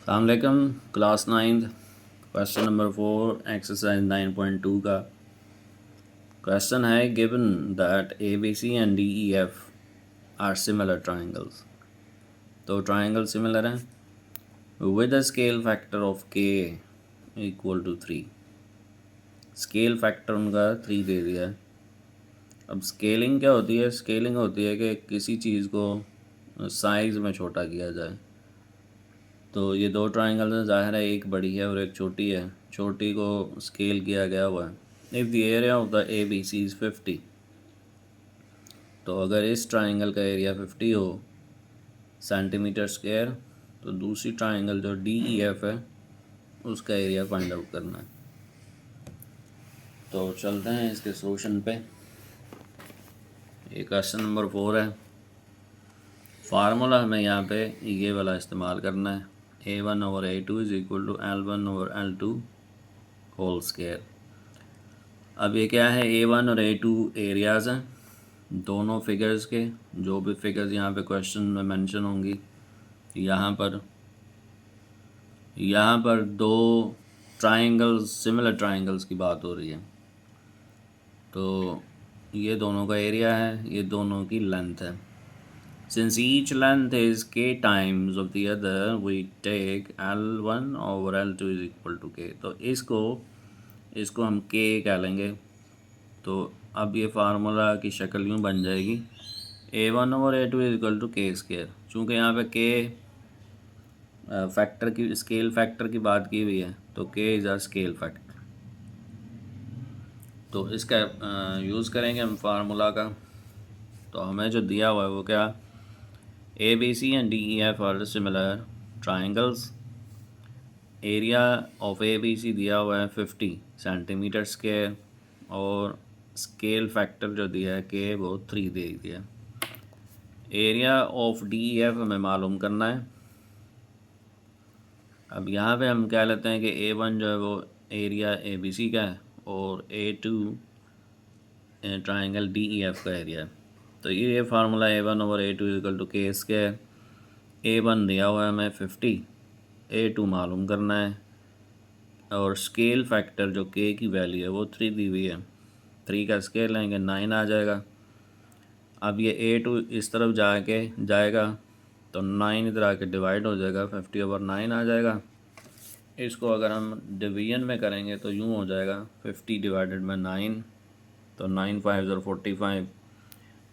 अस्सलामुअलैकुम class 9th question number 4 exercise 9.2 का question है given that A B C and D E F are similar triangles. तो triangle similar हैं with a scale factor of k equal to 3। Scale factor उनका 3 दे दिया है। अब स्केलिंग क्या होती है? स्केलिंग होती है कि किसी चीज़ को साइज़ में छोटा किया जाए। तो ये दो ट्राइंगल हैं, ज़ाहिर है एक बड़ी है और एक छोटी है। छोटी को स्केल किया गया हुआ है। If the area of the A B C is 50, तो अगर इस ट्राइंगल का एरिया 50 हो सेंटीमीटर स्क्वायर, तो दूसरी ट्राइंगल जो डी ई एफ है उसका एरिया फाइंड आउट करना है। तो चलते हैं इसके सोल्यूशन पे। ये क्वेश्चन नंबर 4 है। फार्मूला हमें यहाँ पे ये वाला इस्तेमाल करना है, A1/A2 is equal to L1/L2 whole square. अब ये क्या है? A1 और A2 एरियाज़ हैं दोनों फिगर्स के। जो भी फिगर्स यहाँ पे क्वेश्चन में मेंशन होंगी, यहाँ पर दो ट्राइंगल्स, सिमिलर ट्राइंगल्स की बात हो रही है। तो ये दोनों का एरिया है, ये दोनों की लेंथ है। Since each length is k times of the other, we take L1/L2 is equal to k। तो इसको हम k कह लेंगे। तो अब ये फार्मूला की शक्ल यूँ बन जाएगी, A1/A2 इज इक्वल टू के स्क्वायर। चूँकि यहाँ पे के फैक्टर की, स्केल फैक्टर की बात की हुई है, तो के इज़ अ स्केल फैक्टर। तो इसका यूज़ करेंगे हम फार्मूला का। तो हमें जो दिया हुआ है वो क्या, A B C and D E F are similar triangles. Area of A B C दिया हुआ है 50 सेंटीमीटर स्क्वायर और स्केल फैक्टर जो दिया है के वो 3 दे दिया। Area of D E F हमें मालूम करना है। अब यहाँ पे हम कह लेते हैं कि A1 जो है वो एरिया ए बी सी का है और A2 triangle D E F का एरिया है। तो ये फार्मूला A1/A2 इक्वल टू के स्क्वायर। A1 दिया हुआ है हमें 50, A2 मालूम करना है और स्केल फैक्टर जो के की वैल्यू है वो 3 दी हुई है। 3 का स्केल लेंगे 9 आ जाएगा। अब ये A2 इस तरफ जाएगा तो 9 इधर आके डिवाइड हो जाएगा, 50/9 आ जाएगा। इसको अगर हम डिवीजन में करेंगे तो यूँ हो जाएगा 50/9, तो 9 5 और 45।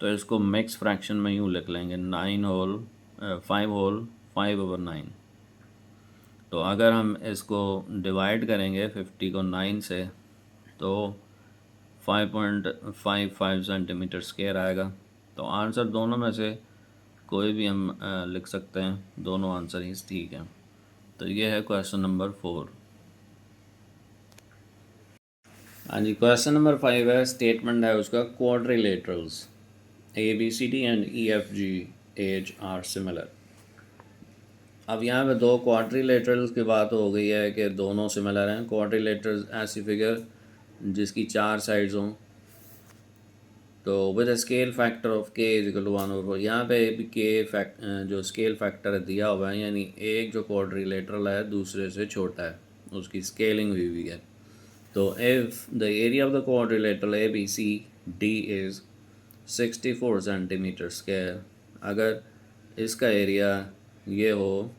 तो इसको मिक्स फ्रैक्शन में यूँ लिख लेंगे 5/9। तो अगर हम इसको डिवाइड करेंगे 50 को 9 से, तो 5.55 सेंटीमीटर स्क्वायर आएगा। तो आंसर दोनों में से कोई भी हम लिख सकते हैं, दोनों आंसर ही ठीक हैं। तो ये है क्वेश्चन नंबर 4। हाँ जी, क्वेश्चन नंबर 5 है, स्टेटमेंट है उसका, quadrilaterals A B C D and E F G H are similar. अब यहाँ पे दो क्वाड्रिलेटरल्स की बात हो गई है कि दोनों सिमिलर हैं। क्वाड्रिलेटरल्स ऐसी फिगर जिसकी 4 साइड्स हों। तो with a scale factor of के इज इक्वल टू 1/4। यहाँ पे भी के जो स्केल फैक्टर दिया हुआ है, यानी एक जो क्वाड्रिलेटरल है दूसरे से छोटा है, उसकी स्केलिंग हुई है। तो if the area of the quadrilateral A B C D is 64 centimetre square, अगर इसका एरिया ये हो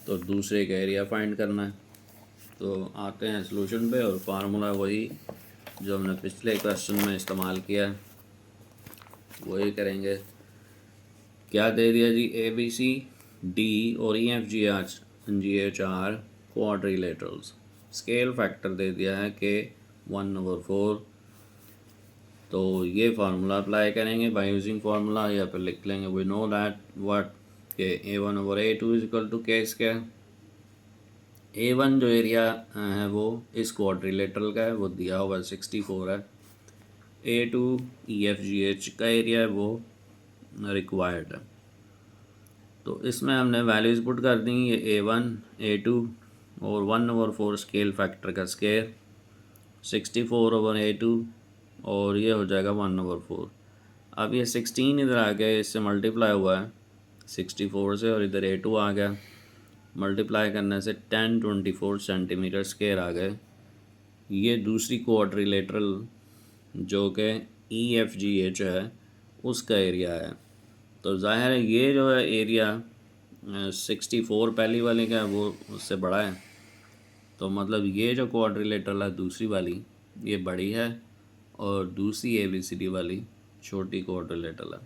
तो दूसरे का एरिया फाइंड करना है। तो आते हैं सॉल्यूशन पे और फार्मूला वही जो हमने पिछले क्वेश्चन में इस्तेमाल किया है वही करेंगे। क्या दे दिया जी? ए बी सी डी और E F G H are quadrilaterals. Scale factor दे दिया है के 1/4। तो ये फार्मूला अप्लाई करेंगे बाय यूजिंग फार्मूला, या फिर लिख लेंगे वी नो दैट व्हाट के A1/A2 इज इक्वल टू के स्क्वायर। A1 जो एरिया है वो इस क्वाड्रिलेटरल का है, वो दिया हुआ 64 है। A2 EFGH का एरिया है वो रिक्वायर्ड है। तो इसमें हमने वैल्यूज़ पुट कर दी, ये A1 A2 और 1/4 स्केल फैक्टर का स्केयर 64/A2 और ये हो जाएगा 1/4। अब ये 16 इधर आ गया, इससे मल्टीप्लाई हुआ है 64 से और इधर A2 आ गया मल्टीप्लाई करने से 1024 सेंटीमीटर स्क्वायर आ गए। ये दूसरी क्वाड्रिलेटरल जो कि EFGH है उसका एरिया है। तो ज़ाहिर है ये जो है एरिया 64 पहली वाले का वो उससे बड़ा है, तो मतलब ये जो क्वाड्रिलेटरल है दूसरी वाली ये बड़ी है और दूसरी ABCD वाली छोटी क्वाड्रिलेटरल है।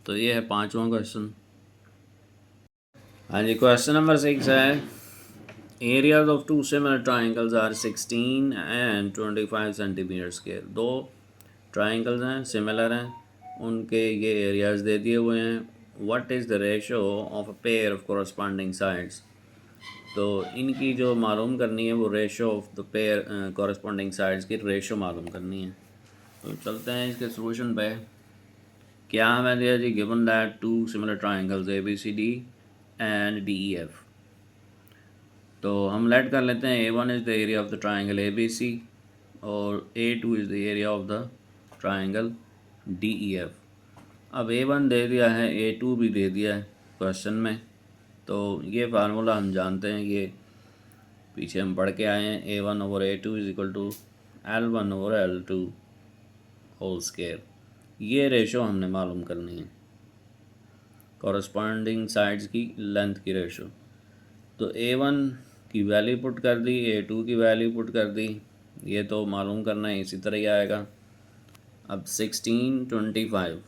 तो ये है पांचवा क्वेश्चन। हाँ जी, क्वेश्चन नंबर 6 है areas of two similar triangles are 16 and 25 centimetre square. दो ट्राइंगल्स हैं, सिमिलर हैं, उनके ये एरियाज दे दिए हुए हैं। What is the ratio of a pair of corresponding sides. तो इनकी जो मालूम करनी है वो ratio of the pair corresponding sides की रेशो मालूम करनी है। तो चलते हैं इसके सोल्यूशन पे। क्या हमें दिया जी, given that two similar triangles ABCD and DEF। तो हम लेट कर लेते हैं A1 is the area of the triangle ABC और A2 is the area of the triangle DEF। अब A1 दे दिया है, A2 भी दे दिया है क्वेश्चन में। तो ये फार्मूला हम जानते हैं, ये पीछे हम पढ़ के आए हैं। A1 over A2 is equal to L1 over L2 whole square. ये रेशो हमने मालूम करनी है, कॉरस्पॉन्डिंग साइड्स की लेंथ की रेशो। तो A1 की वैल्यू पुट कर दी, A2 की वैल्यू पुट कर दी, ये तो मालूम करना है, इसी तरह ही आएगा। अब 16 25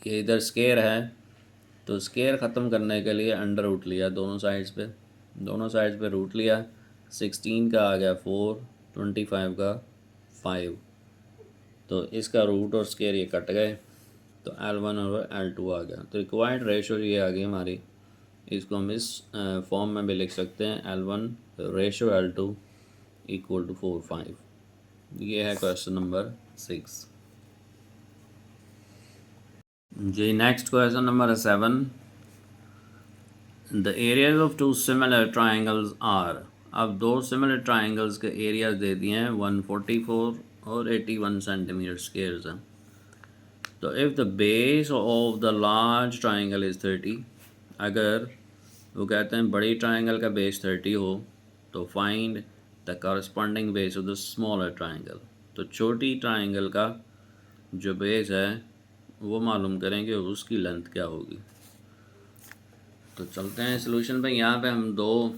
ये इधर स्क्वायर है, तो स्क्वायर ख़त्म करने के लिए अंडर रूट लिया दोनों साइड्स पे रूट लिया। 16 का आ गया 4, 25 का 5, तो इसका रूट और स्क्वायर ये कट गए, तो L1 और L2 आ गया। तो रिक्वायर्ड रेशो ये आ गई हमारी। इसको हम इस फॉर्म में भी लिख सकते हैं, L1 ratio L2 equal to 4 5। ये है क्वेश्चन नंबर 6 जी। Next question number 7, the areas of two similar triangles are. अब दो सिमिलर ट्राइंगल्स के एरियाज दे दिए हैं, 144 और 81 सेंटीमीटर स्क्वायर हैं। तो if the base of the large triangle is 30, अगर वो कहते हैं बड़ी ट्राइंगल का बेस 30 हो, तो find the corresponding base of the smaller triangle. तो छोटी ट्राइंगल का जो बेस है वो मालूम करेंगे, उसकी लेंथ क्या होगी। तो चलते हैं सॉल्यूशन पे। यहाँ पे हम दो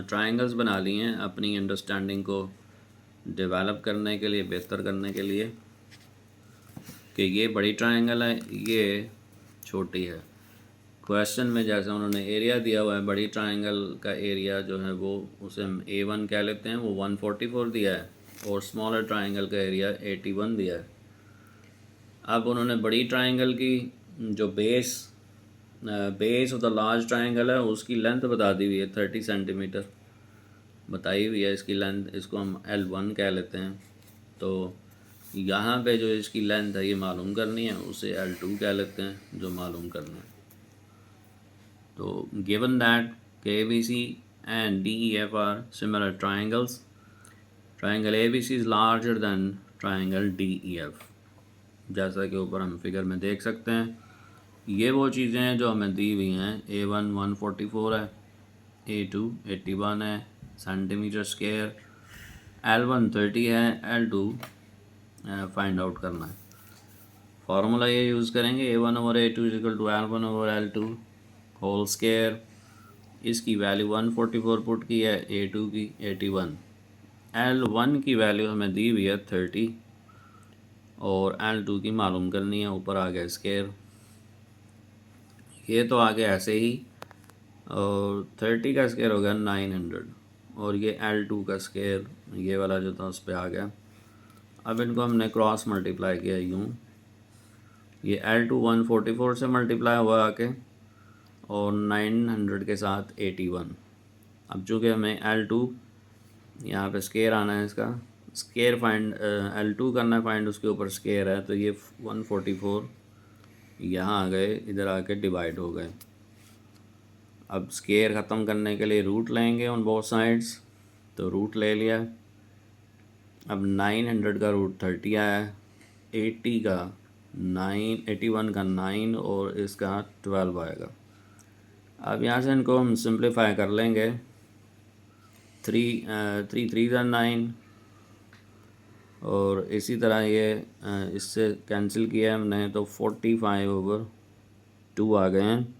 ट्राइंगल्स बना लिए हैं अपनी अंडरस्टैंडिंग को डेवलप करने के लिए, बेहतर करने के लिए, कि ये बड़ी ट्राइंगल है, ये छोटी है। क्वेश्चन में जैसे उन्होंने एरिया दिया हुआ है, बड़ी ट्राइंगल का एरिया जो है वो उसे हम A1 कह लेते हैं, वो 144 दिया है, और स्मॉलर ट्राइंगल का एरिया 81 दिया है। अब उन्होंने बड़ी ट्राइंगल की जो base of the large triangle है उसकी लेंथ बता दी हुई है, 30 सेंटीमीटर बताई हुई है इसकी लेंथ, इसको हम L1 कह लेते हैं। तो यहाँ पे जो इसकी लेंथ है ये मालूम करनी है, उसे L2 कह लेते हैं जो मालूम करना है। तो given that ABC and DEF are similar triangles, triangle ABC is larger than triangle DEF। जैसा कि ऊपर हम फिगर में देख सकते हैं, ये वो चीज़ें हैं जो हमें दी हुई हैं। A1 144 है, A2 81 है सेंटीमीटर स्क्वायर, L1 30 है, L2 फाइंड आउट करना है। फार्मूला ये यूज़ करेंगे, A1 over A2 is equal to L1 over L2 whole square. इसकी वैल्यू 144 पुट की है, A2 की 81, L1 की वैल्यू हमें दी हुई है 30 और L2 की मालूम करनी है। ऊपर आ गया स्क्वायर, ये तो आ गया ऐसे ही, और 30 का स्क्वायर हो गया 900, और ये L2 का स्क्वायर ये वाला जो था उस पर आ गया। अब इनको हमने क्रॉस मल्टीप्लाई किया यूँ, ये L2 144 से मल्टीप्लाई हुआ आके, और 900 के साथ 81। अब चूँकि हमें L2 यहाँ पे स्क्वायर आना है, इसका स्क्वायर फाइंड L2 करना है फाइंड, उसके ऊपर स्क्वायर है, तो ये 144 यहाँ आ गए, इधर आके डिवाइड हो गए। अब स्क्वायर ख़त्म करने के लिए रूट लेंगे ऑन बोथ साइड्स, तो रूट ले लिया। अब 900 का रूट 30 आया, 80 का 9, 81 का 9 और इसका 12 आएगा। अब यहाँ से इनको हम सिंप्लीफाई कर लेंगे। 3 3 ज़ा 9 और इसी तरह ये इससे कैंसिल किया हमने तो 45/2 आ गए हैं।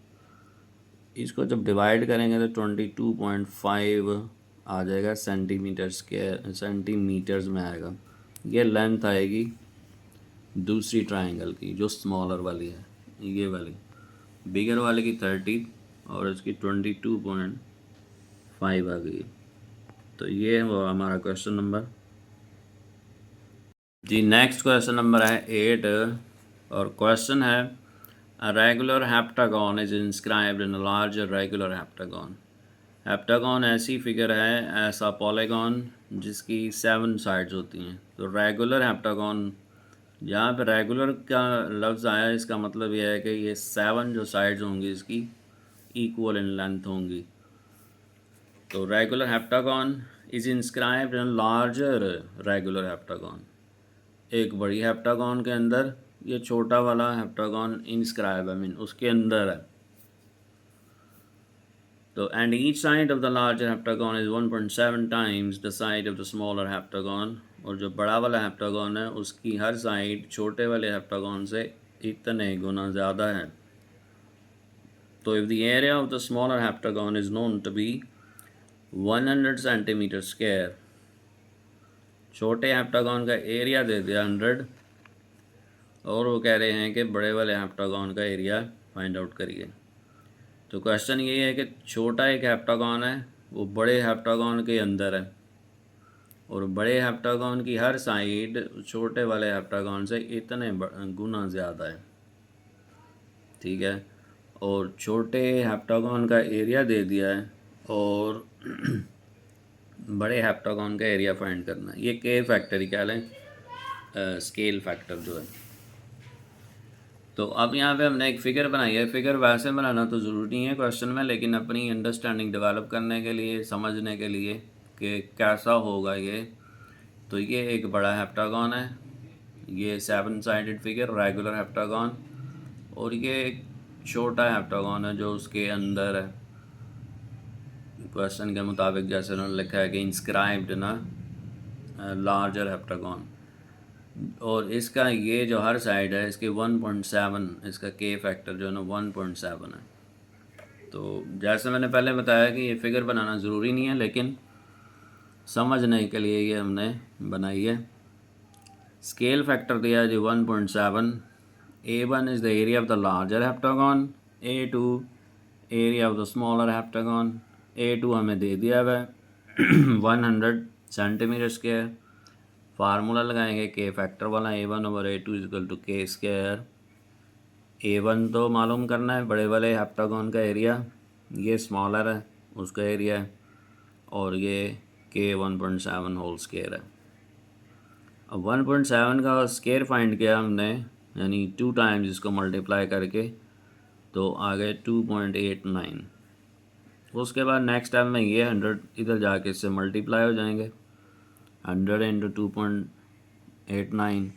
इसको जब डिवाइड करेंगे तो 22.5 आ जाएगा सेंटीमीटर्स में आएगा। ये लेंथ आएगी दूसरी ट्रायंगल की जो स्मॉलर वाली है, ये वाली। बिगर वाले की 30 और इसकी 22.5 आ गई। तो ये वो हमारा क्वेश्चन नंबर जी। नेक्स्ट क्वेश्चन नंबर है 8 और क्वेश्चन है a regular heptagon is inscribed in a larger regular heptagon. Heptagon ऐसी फिगर है, ऐसा पॉलीगॉन जिसकी 7 साइड्स होती हैं। तो रेगुलर हेप्टागन, जहाँ पे रेगुलर का लफ्ज़ आया इसका मतलब यह है कि ये 7 जो साइड्स होंगी इसकी इक्वल इन लेंथ होंगी। तो regular heptagon is inscribed in larger regular heptagon, एक बड़ी हेप्टागन के अंदर ये छोटा वाला हेप्टागन इंस्क्राइब उसके अंदर है। तो and each side of the larger heptagon is 1.7 times the side of the smaller heptagon, और जो बड़ा वाला हेप्टागन है उसकी हर साइड छोटे वाले हेप्टागन से इतने गुना ज़्यादा है। तो if the area of the smaller heptagon is known to be 100 centimetre square, छोटे हेप्टागन का एरिया दे दिया 100 और वो कह रहे हैं कि बड़े वाले हेप्टागन का एरिया फाइंड आउट करिए। तो क्वेश्चन ये है कि छोटा एक हेप्टागन है वो बड़े हेप्टागन के अंदर है और बड़े हेप्टागन की हर साइड छोटे वाले हेप्टागन से इतने गुना ज़्यादा है, ठीक है। और छोटे हेप्टागन का एरिया दे दिया है और बड़े हेप्टागन का एरिया फाइंड करना है। ये के फैक्टर ही कह लें, स्केल फैक्टर जो है। तो अब यहाँ पे हमने एक फ़िगर बनाई है। फ़िगर वैसे बनाना तो ज़रूरी नहीं है क्वेश्चन में, लेकिन अपनी अंडरस्टैंडिंग डेवलप करने के लिए, समझने के लिए कि कैसा होगा ये। तो ये एक बड़ा हेप्टागन है, ये 7 साइडेड फिगर रेगुलर हेप्टागन, और ये एक छोटा हेप्टागन है जो उसके अंदर है। क्वेश्चन के मुताबिक जैसे उन्होंने लिखा है कि इंस्क्राइब्ड ना लार्जर हेप्टागन, और इसका ये जो हर साइड है इसके 1.7, इसका के फैक्टर जो है ना 1.7 है। तो जैसे मैंने पहले बताया कि ये फिगर बनाना ज़रूरी नहीं है, लेकिन समझने के लिए ये हमने बनाई है। स्केल फैक्टर दिया है जी 1.7। A1 is the area of the larger heptagon, A2 area of the smaller heptagon. A2 हमें दे दिया हुआ है 100 सेंटीमीटर स्क्वायर। फार्मूला लगाएंगे के फैक्टर वाला, A1/A2 इक्वल टू के स्क्वायर। A1 तो मालूम करना है, बड़े वाले हेप्टागन का एरिया, ये स्मॉलर है उसका एरिया है, और ये के 1.7 होल स्क्वायर है। अब 1.7 का स्क्वायर फाइंड किया हमने, यानी 2 टाइम्स इसको मल्टीप्लाई करके, तो आ गए 2.89। उसके बाद नेक्स्ट स्टेप में ये 100 इधर जाके इससे मल्टीप्लाई हो जाएंगे, 100 इंटू 2.89,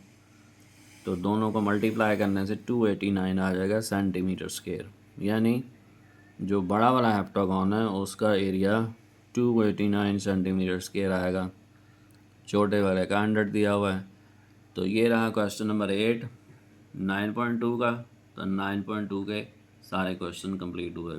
तो दोनों को मल्टीप्लाई करने से 289 आ जाएगा सेंटीमीटर स्क्वायर। यानी जो बड़ा वाला हेप्टागन है उसका एरिया 289 सेंटीमीटर स्क्वायर आएगा, छोटे वाले का 100 दिया हुआ है। तो ये रहा क्वेश्चन नंबर 8 9.2 का। तो 9.2 के सारे क्वेश्चन कंप्लीट हुए।